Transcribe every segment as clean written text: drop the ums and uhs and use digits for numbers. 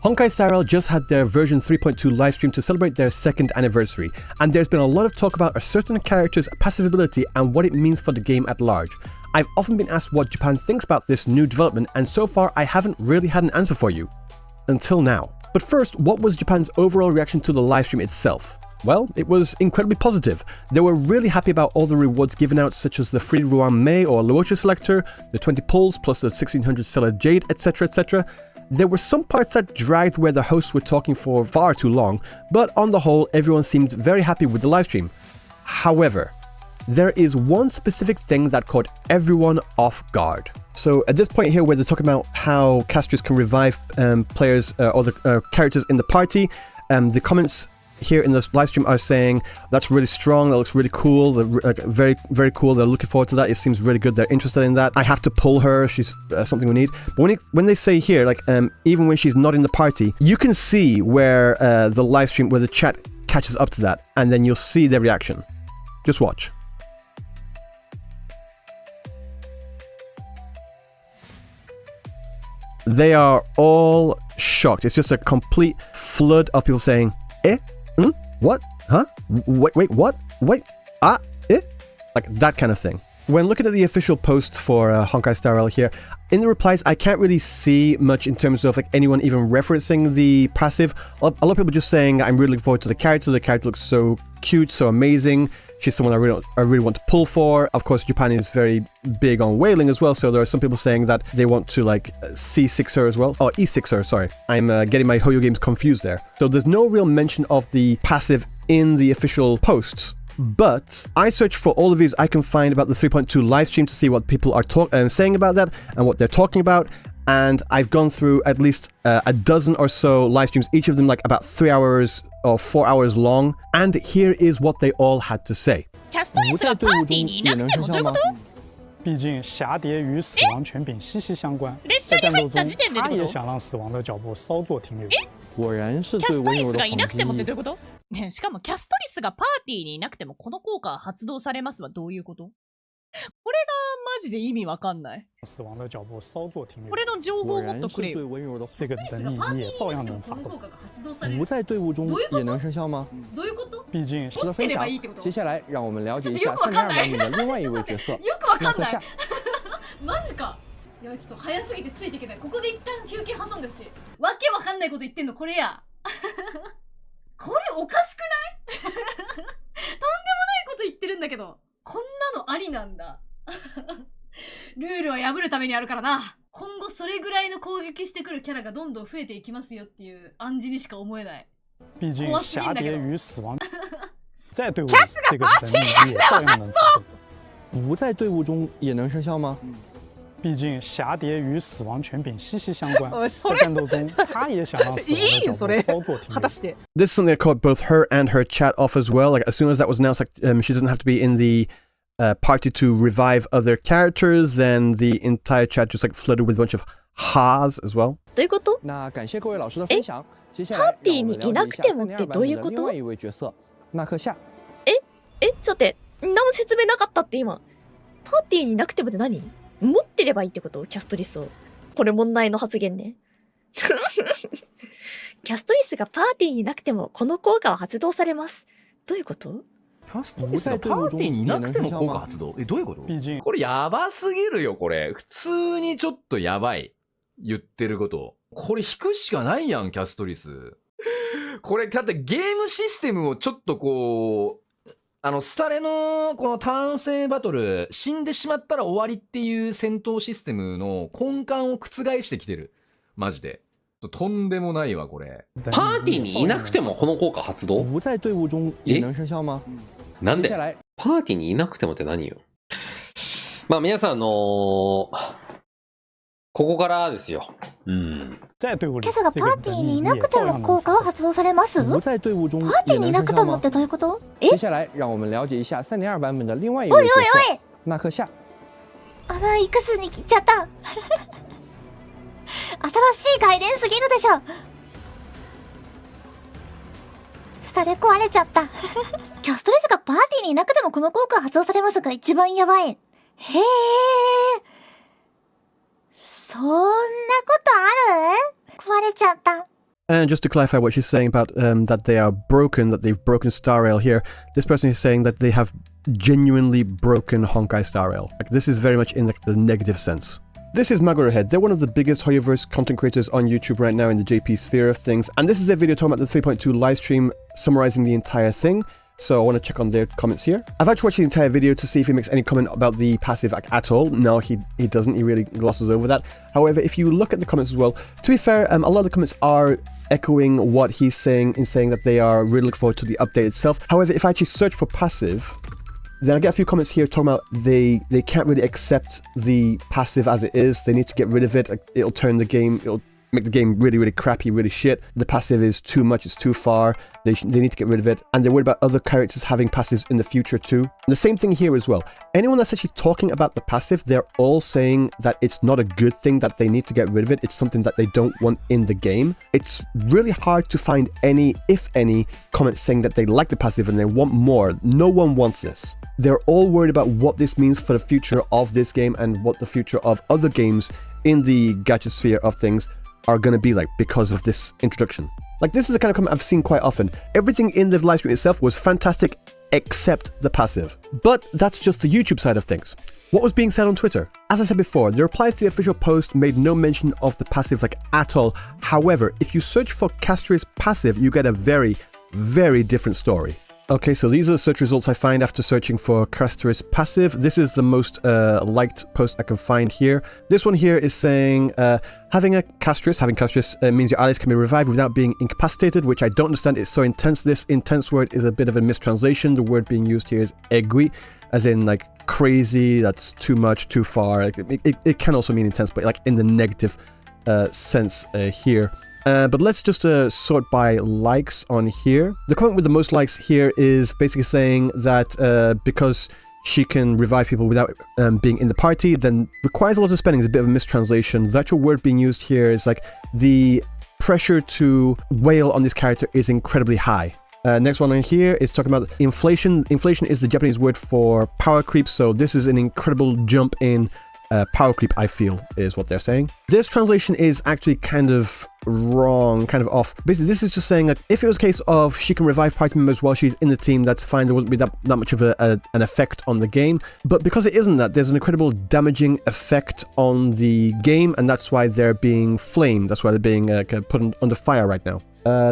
Honkai Star Rail just had their version 3.2 livestream to celebrate their second anniversary, and there's been a lot of talk about a certain character's passive ability and what it means for the game at large. I've often been asked what Japan thinks about this new development, and so far I haven't really had an answer for you. Until now. But first, what was Japan's overall reaction to the livestream itself? Well, it was incredibly positive. They were really happy about all the rewards given out, such as the free Ruan Mei or Luocha selector, the 20 pulls plus the 1600 Stellar Jade, etc, etc. There were some parts that dragged where the hosts were talking for far too long, but on the whole, everyone seemed very happy with the livestream. However, there is one specific thing that caught everyone off guard. So at this point here where they're talking about how Castorice can revive players or the characters in the party, the comments here in this live stream are saying that's really strong, that looks really cool, very, very cool, they're looking forward to that, it seems really good, they're interested in that. I have to pull her, she's something we need. But when they say here, like even when she's not in the party, you can see where the live stream, where the chat catches up to that, and then you'll see their reaction. Just watch. They are all shocked. It's just a complete flood of people saying, eh? What? Huh? Wait, what? Wait, eh? Like that kind of thing. When looking at the official posts for Honkai Star Rail here, in the replies, I can't really see much in terms of like anyone even referencing the passive. A lot of people just saying, I'm really looking forward to the character looks so cute, so amazing. She's someone I really want to pull for. Of course, Japan is very big on whaling as well, so there are some people saying that they want to like C6 her as well. Oh, E6 her, sorry. I'm getting my Hoyo games confused there. So there's no real mention of the passive in the official posts, but I searched for all the videos I can find about the 3.2 livestream to see what people are saying about that and what they're talking about. And I've gone through at least a dozen or so live streams, each of them like about 3 hours or 4 hours long. And here is what they all had to say. 不在队伍中也能生效吗？毕竟蛱蝶与死亡权柄息息相关，在战斗中，他也想让死亡的脚步稍作停留。果然是最温柔的黄金。ね、しかもキャストリスがパーティーにいなくてもこの効果は発動されますはどういうこと？これがマジで意味わかんない。死亡的脚步稍作停留。これの情報をもっとくれよ。这个能力你也照样能发动。不在队伍中也能生效吗？どういうこと？毕竟值得分享。接下来让我们了解一下3.2版本的另外一位角色。よくわかんない。マジか。いやちょっと早すぎてついていけない。ここで一旦休憩挟んでほしい。わけわかんないこと言ってんのこれや。これおかしくない？とんでもないこと言ってるんだけど。こんなのありなんだ。ルールは破るためにあるからな。今後それぐらいの攻撃してくるキャラがどんどん増えていきますよっていう暗示にしか思えない。毕竟蛱蝶与死亡在队伍中这个能力也照样能发动。不在队伍中也能生效吗？毕竟蛱蝶与死亡权柄息息相关，在战斗中，他也想让死亡的脚步稍作停留。This is something that caught both her and her chat off as well. Like as soon as that was announced, like she doesn't have to be in the party to revive other characters. Then the entire chat just like flooded with a bunch of ha's as well. どういうこと？那感谢各位老师的分享。接下来パーティーにいなくてもってどういうこと？另外一位角色纳克夏。ちょっと待って、何も説明なかったって今。パーティーにいなくてもって何？持ってればいいってこと？キャストリスを。これ問題の発言ね。キャストリスがパーティーにいなくてもこの効果は発動されます。どういうこと？キャストリスがパーティーにいなくても効果発動？どういうこと？これやばすぎるよ、これ。普通にちょっとやばい。言ってること。これ引くしかないやん、キャストリス。これ、だってゲームシステムをちょっとこう、スタレのこの単性バトル、死んでしまったら終わりっていう戦闘システムの根幹を覆してきてる。マジで。とんでもないわ、これ。パーティーにいなくてもこの効果発動？不在队伍中也能生效吗？なんで？パーティーにいなくてもって何よ？まあ皆さんここからですよ。キャスがパーティーにいなくても効果は発動されます？パーティーにいなくてもってどういうこと？接下来让我们了解一下3.2版本的另外一位角色纳克夏。いくつに切っちゃった。新しい外伝すぎるでしょ。スタレ壊れちゃった。キャストレスがパーティーにいなくてもこの効果は発動されますが一番やばい。へえ。そんなことある？壊れちゃった。And just to clarify what she's saying about that they are broken, that they've broken Star Rail here, this person is saying that they have genuinely broken Honkai Star Rail. Like, this is very much in like the negative sense. This is Magorhead. They're one of the biggest Hoyoverse content creators on YouTube right now in the JP sphere of things. And this is their video talking about the 3.2 livestream, summarizing the entire thing. So I want to check on their comments here. I've actually watched the entire video to see if he makes any comment about the passive at all. No, he doesn't. He really glosses over that. However, if you look at the comments as well, to be fair, a lot of the comments are echoing what he's saying in saying that they are really looking forward to the update itself. However, if I actually search for passive, then I get a few comments here talking about they can't really accept the passive as it is. They need to get rid of it. It'll turn the game, it'll make the game really, really crappy, really shit. The passive is too much, it's too far. They need to get rid of it. And they're worried about other characters having passives in the future too. And the same thing here as well. Anyone that's actually talking about the passive, they're all saying that it's not a good thing, that they need to get rid of it. It's something that they don't want in the game. It's really hard to find any, if any, comments saying that they like the passive and they want more. No one wants this. They're all worried about what this means for the future of this game and what the future of other games in the gacha sphere of things are going to be like because of this introduction. Like, this is the kind of comment I've seen quite often. Everything in the live stream itself was fantastic except the passive. But that's just the YouTube side of things. What was being said on Twitter? As I said before, the replies to the official post made no mention of the passive like at all. However, if you search for Castorice passive, you get a very, very different story. Okay, so these are the search results I find after searching for Castorice passive. This is the most liked post I can find here. This one here is saying, having Castorice means your allies can be revived without being incapacitated, which I don't understand. It's so intense. This intense word is a bit of a mistranslation. The word being used here is egui, as in like crazy, that's too much, too far. Like, it can also mean intense, but like in the negative sense here. But let's just sort by likes on here. The comment with the most likes here is basically saying that because she can revive people without being in the party, then requires a lot of spending is a bit of a mistranslation. The actual word being used here is like the pressure to wail on this character is incredibly high. Next one on here is talking about inflation. Inflation is the Japanese word for power creep, so this is an incredible jump in power creep, I feel, is what they're saying. This translation is actually kind of wrong, kind of off. Basically, this is just saying that if it was a case of she can revive party members while she's in the team, that's fine. There wouldn't be that much of an effect on the game. But because it isn't that, there's an incredible damaging effect on the game, and that's why they're being flamed. That's why they're being put under fire right now.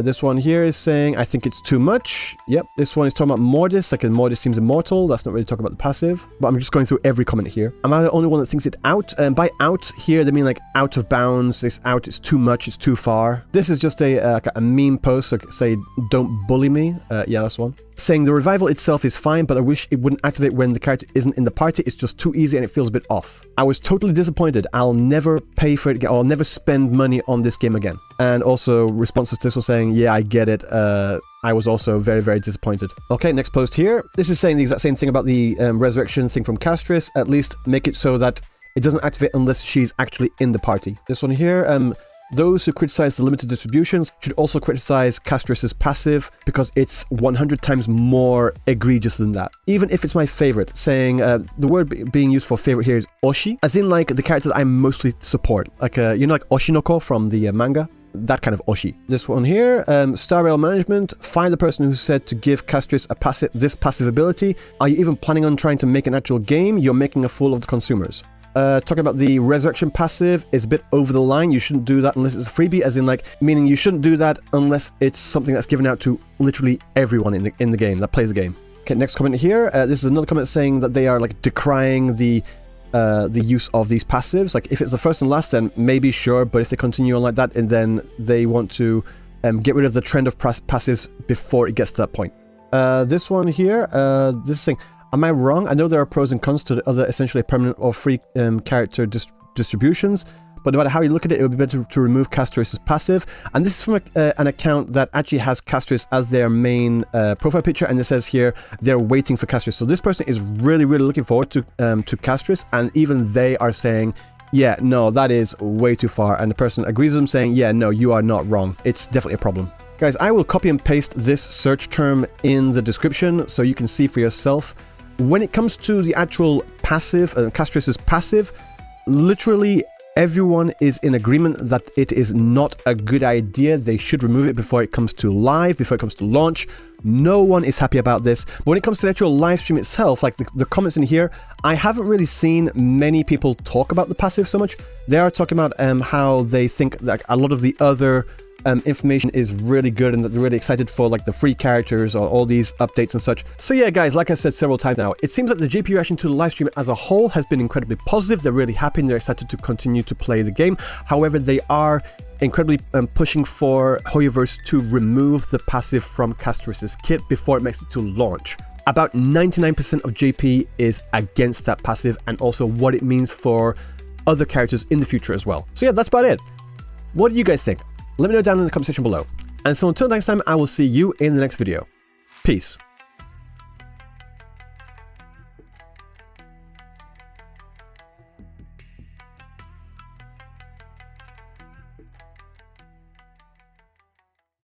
This one here is saying, I think it's too much. Yep, this one is talking about Mortis, like Mortis seems immortal. That's not really talking about the passive, but I'm just going through every comment here. Am I the only one that thinks it out? By out here, they mean like out of bounds. It's out, it's too much, it's too far. This is just a meme post, like say, don't bully me. Yeah, that's one. Saying the revival itself is fine, but I wish it wouldn't activate when the character isn't in the party. It's just too easy and it feels a bit off. I was totally disappointed. I'll never pay for it again. I'll never spend money on this game again. And also responses to this were saying, yeah, I get it. I was also very, very disappointed. Okay, next post here. This is saying the exact same thing about the resurrection thing from Castorice. At least make it so that it doesn't activate unless she's actually in the party. This one here, those who criticize the limited distributions should also criticize Castorice's passive because it's 100 times more egregious than that. Even if it's my favorite, saying the word being used for favorite here is oshi, as in like the character that I mostly support. Like, you know, like Oshinoko from the manga? That kind of oshi. This one here, Star Rail Management, find the person who said to give Castorice this passive ability. Are you even planning on trying to make an actual game? You're making a fool of the consumers. Talking about the resurrection passive is a bit over the line. You shouldn't do that unless it's a freebie, as in like, meaning you shouldn't do that unless it's something that's given out to literally everyone in the game that plays the game. Okay, next comment here. This is another comment saying that they are like decrying the use of these passives. Like, if it's the first and last, then maybe sure, but if they continue on like that, and then they want to get rid of the trend of passives before it gets to that point. This one here, this thing. Am I wrong? I know there are pros and cons to the other essentially permanent or free character distributions, but no matter how you look at it, it would be better to remove Castorice's passive. And this is from an account that actually has Castorice as their main profile picture, and it says here they're waiting for Castorice. So this person is really, really looking forward to Castorice, and even they are saying, yeah, no, that is way too far. And the person agrees with them, saying, yeah, no, you are not wrong. It's definitely a problem. Guys, I will copy and paste this search term in the description so you can see for yourself. When it comes to the actual passive, Castorice's passive, literally Everyone is in agreement that it is not a good idea. They should remove it before it comes to live, before it comes to launch. No one is happy about this. But when it comes to the actual live stream itself, like the comments in here, I haven't really seen many people talk about the passive so much. They are talking about how they think that a lot of the other information is really good and that they're really excited for like the free characters or all these updates and such. So yeah, guys, like I've said several times now, it seems that the GP reaction to the live stream as a whole has been incredibly positive. They're really happy and they're excited to continue to play the game. However, they are incredibly pushing for Hoyoverse to remove the passive from Castorice's kit before it makes it to launch. About 99% of JP is against that passive and also what it means for other characters in the future as well. So yeah, that's about it. What do you guys think? Let me know down in the comment section below. And so until next time, I will see you in the next video. Peace.